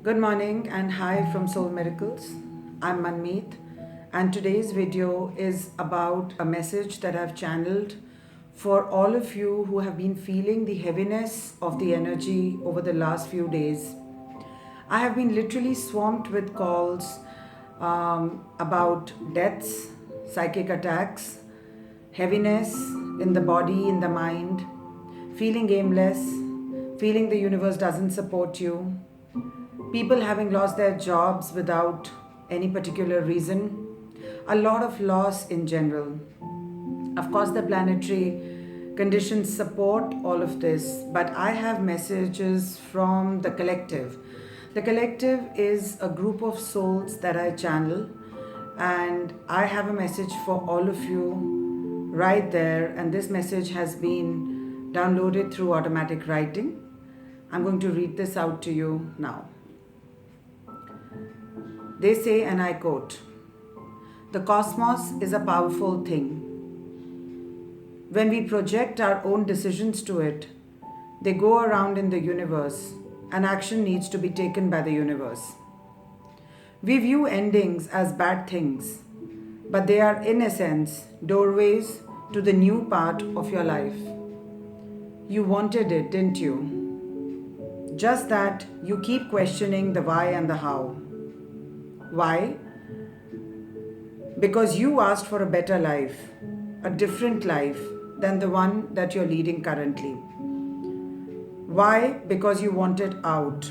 Good morning and hi from Soul Miracles. I'm Manmeet, and today's video is about a message that I've channeled for all of you who have been feeling the heaviness of the energy over the last few days. I have been literally swamped with calls about deaths, psychic attacks, heaviness in the body, in the mind, feeling aimless, feeling the universe doesn't support you, people having lost their jobs without any particular reason, a lot of loss in general. Of course, the planetary conditions support all of this, but I have messages from the collective. The collective is a group of souls that I channel, and I have a message for all of you right there. And this message has been downloaded through automatic writing. I'm going to read this out to you now. They say, and I quote, "The cosmos is a powerful thing. When we project our own decisions to it, they go around in the universe, and action needs to be taken by the universe. We view endings as bad things, but they are, in essence, doorways to the new part of your life. You wanted it, didn't you? Just that you keep questioning the why and the how. Why? Because you asked for a better life, a different life than the one that you're leading currently. Why? Because you wanted out.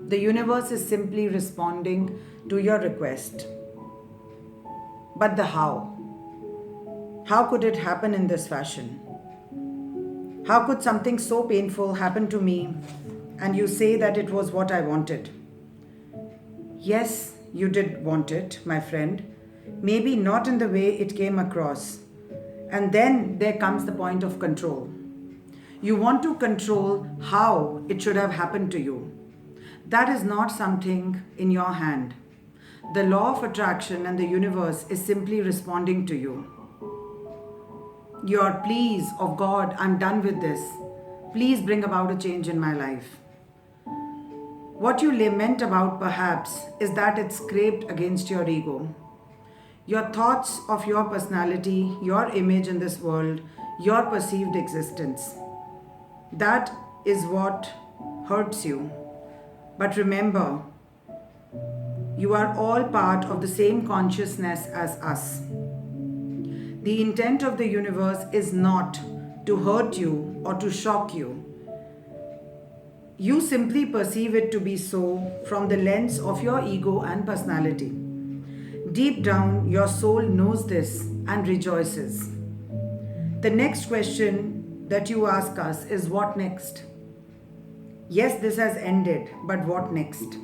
The universe is simply responding to your request. But the how? How could it happen in this fashion? How could something so painful happen to me and you say that it was what I wanted? Yes, you did want it, my friend. Maybe not in the way it came across. And then there comes the point of control. You want to control how it should have happened to you. That is not something in your hand. The law of attraction and the universe is simply responding to you. Your pleas of God, I'm done with this. Please bring about a change in my life. What you lament about, perhaps, is that it's scraped against your ego. Your thoughts of your personality, your image in this world, your perceived existence. That is what hurts you. But remember, you are all part of the same consciousness as us. The intent of the universe is not to hurt you or to shock you. You simply perceive it to be so from the lens of your ego and personality. Deep down, your soul knows this and rejoices. The next question that you ask us is, what next? Yes, this has ended, but what next?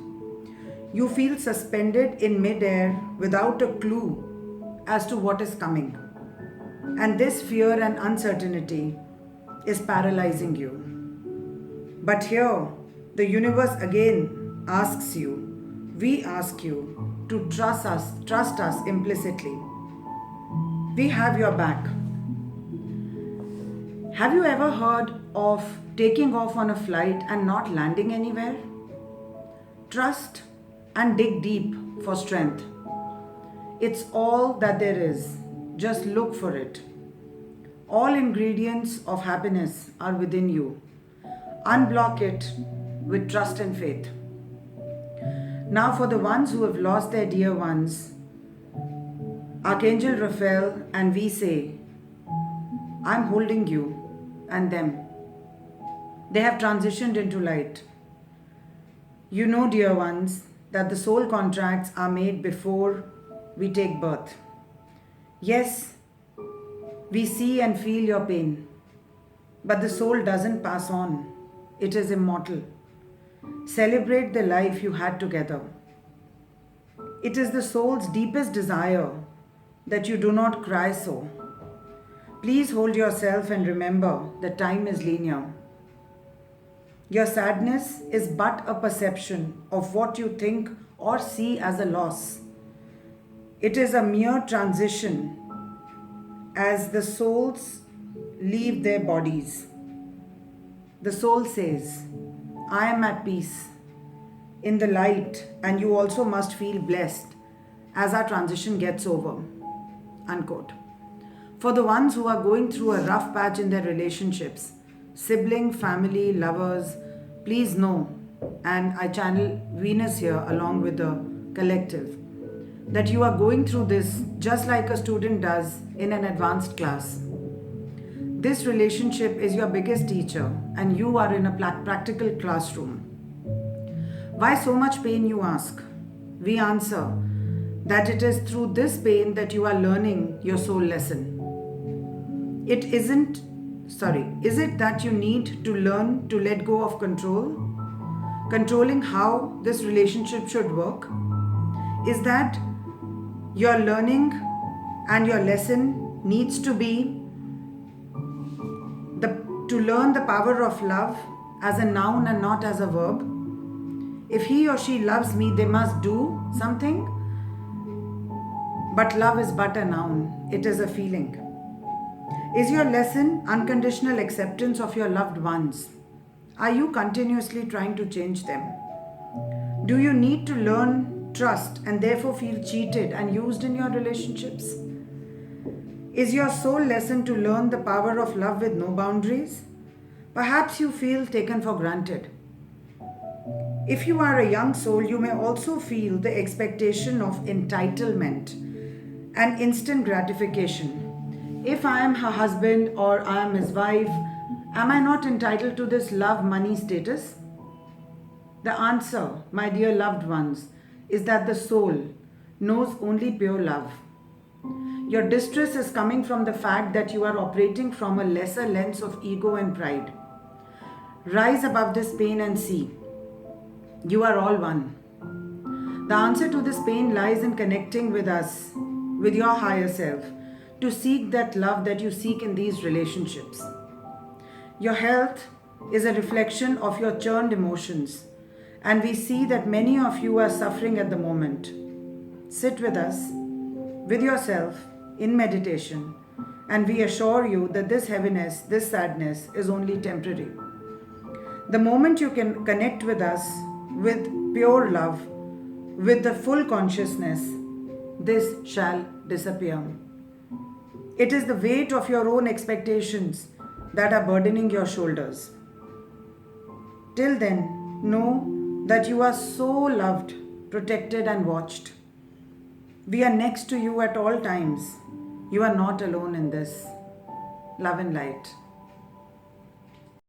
You feel suspended in midair without a clue as to what is coming. And this fear and uncertainty is paralyzing you. But here, the universe again asks you, we ask you to trust us implicitly. We have your back. Have you ever heard of taking off on a flight and not landing anywhere? Trust and dig deep for strength. It's all that there is. Just look for it. All ingredients of happiness are within you. Unblock it with trust and faith. Now, for the ones who have lost their dear ones, Archangel Raphael and we say, I'm holding you and them. They have transitioned into light. You know, dear ones, that the soul contracts are made before we take birth. Yes, we see and feel your pain, but the soul doesn't pass on. It is immortal. Celebrate the life you had together. It is the soul's deepest desire that you do not cry so. Please hold yourself and remember that time is linear. Your sadness is but a perception of what you think or see as a loss. It is a mere transition as the souls leave their bodies. The soul says, I am at peace. in the light, and you also must feel blessed as our transition gets over. Unquote. For the ones who are going through a rough patch in their relationships, sibling, family, lovers, please know, and I channel Venus here along with the collective, that you are going through this just like a student does in an advanced class. This relationship is your biggest teacher, and you are in a practical classroom. Why so much pain, you ask? We answer that it is through this pain that you are learning your soul lesson. Is it that you need to learn to let go of control? Controlling how this relationship should work? Is that your learning and your lesson needs to be to learn the power of love as a noun and not as a verb? If he or she loves me, they must do something. But love is but a noun, it is a feeling. Is your lesson unconditional acceptance of your loved ones? Are you continuously trying to change them? Do you need to learn trust and therefore feel cheated and used in your relationships? Is your soul lesson to learn the power of love with no boundaries? Perhaps you feel taken for granted. If you are a young soul, you may also feel the expectation of entitlement and instant gratification. If I am her husband or I am his wife, am I not entitled to this love money status? The answer, my dear loved ones, is that the soul knows only pure love. Your distress is coming from the fact that you are operating from a lesser lens of ego and pride. Rise above this pain and see. You are all one. The answer to this pain lies in connecting with us, with your higher self, to seek that love that you seek in these relationships. Your health is a reflection of your churned emotions, and we see that many of you are suffering at the moment. Sit with us, with yourself, in meditation, and we assure you that this heaviness, this sadness is only temporary. The moment you can connect with us with pure love, with the full consciousness, this shall disappear. It is the weight of your own expectations that are burdening your shoulders. Till then, know that you are so loved, protected, and watched. We are next to you at all times. You are not alone in this. Love and light.